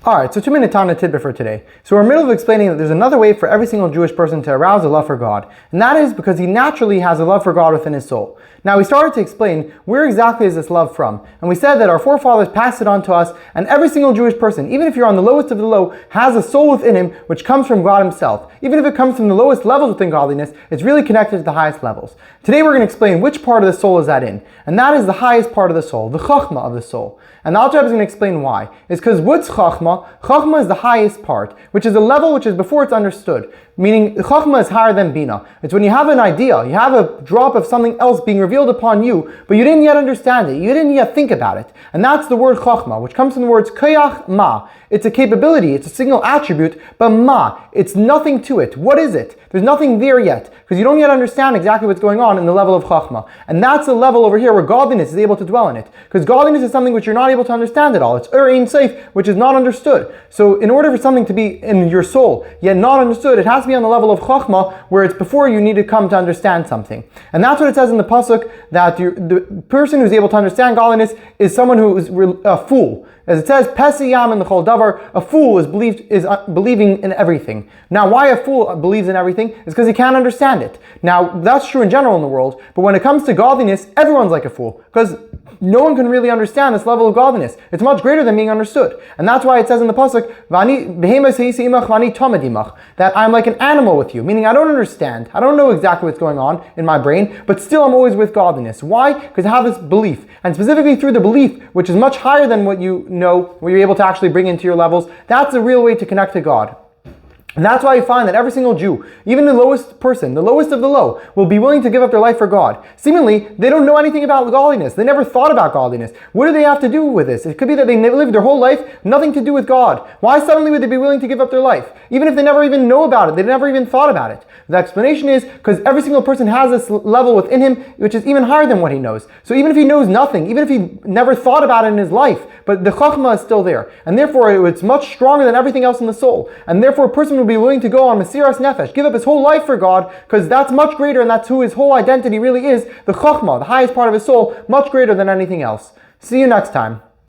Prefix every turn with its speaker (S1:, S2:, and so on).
S1: Alright, so 2-minute Tanya tidbit for today. So we're in the middle of explaining that there's another way for every single Jewish person to arouse a love for God. And that is because he naturally has a love for God within his soul. Now we started to explain where exactly is this love from. And we said that our forefathers passed it on to us, and every single Jewish person, even if you're on the lowest of the low, has a soul within him which comes from God himself. Even if it comes from the lowest levels within godliness, it's really connected to the highest levels. Today we're going to explain which part of the soul is that in. And that is the highest part of the soul, the Chochma of the soul. And the Alter Rebbe is going to explain why. It's because what's Chochma? Chochma is the highest part, which is a level which is before it's understood. Meaning, Chochma is higher than Bina. It's when you have an idea, you have a drop of something else being revealed upon you, but you didn't yet understand it, you didn't yet think about it. And that's the word Chochma, which comes from the words Koyach Ma. It's a capability, it's a single attribute, but Ma, it's nothing to it. What is it? There's nothing there yet, because you don't yet understand exactly what's going on in the level of Chochma. And that's the level over here where godliness is able to dwell in it. Because godliness is something which you're not able to understand at all. It's Ein Seif, which is not understood. So in order for something to be in your soul, yet not understood, it has to be on the level of Chochma, where it's before you need to come to understand something. And that's what it says in the Pasuk, that the person who's able to understand godliness is someone who is a fool. As it says, Pesiyam in the Chol Davar, a fool is believing in everything. Now, why a fool believes in everything is because he can't understand it. Now, that's true in general in the world, but when it comes to godliness, everyone's like a fool, because no one can really understand this level of godliness. It's much greater than being understood. And that's why it says in the Pasuk, that I'm like an animal with you, meaning I don't understand. I don't know exactly what's going on in my brain, but still I'm always with godliness. Why? Because I have this belief. And specifically through the belief, which is much higher than what you know, where you're able to actually bring into your levels, that's the real way to connect to God. And that's why you find that every single Jew, even the lowest person, the lowest of the low, will be willing to give up their life for God. Seemingly, they don't know anything about godliness. They never thought about godliness. What do they have to do with this? It could be that they lived their whole life, nothing to do with God. Why suddenly would they be willing to give up their life? Even if they never even know about it, they never even thought about it. The explanation is because every single person has this level within him, which is even higher than what he knows. So even if he knows nothing, even if he never thought about it in his life, but the Chochma is still there. And therefore, it's much stronger than everything else in the soul. And therefore, a person will be willing to go on Mesiras Nefesh, give up his whole life for God, because that's much greater, and that's who his whole identity really is, the Chochma, the highest part of his soul, much greater than anything else. See you next time.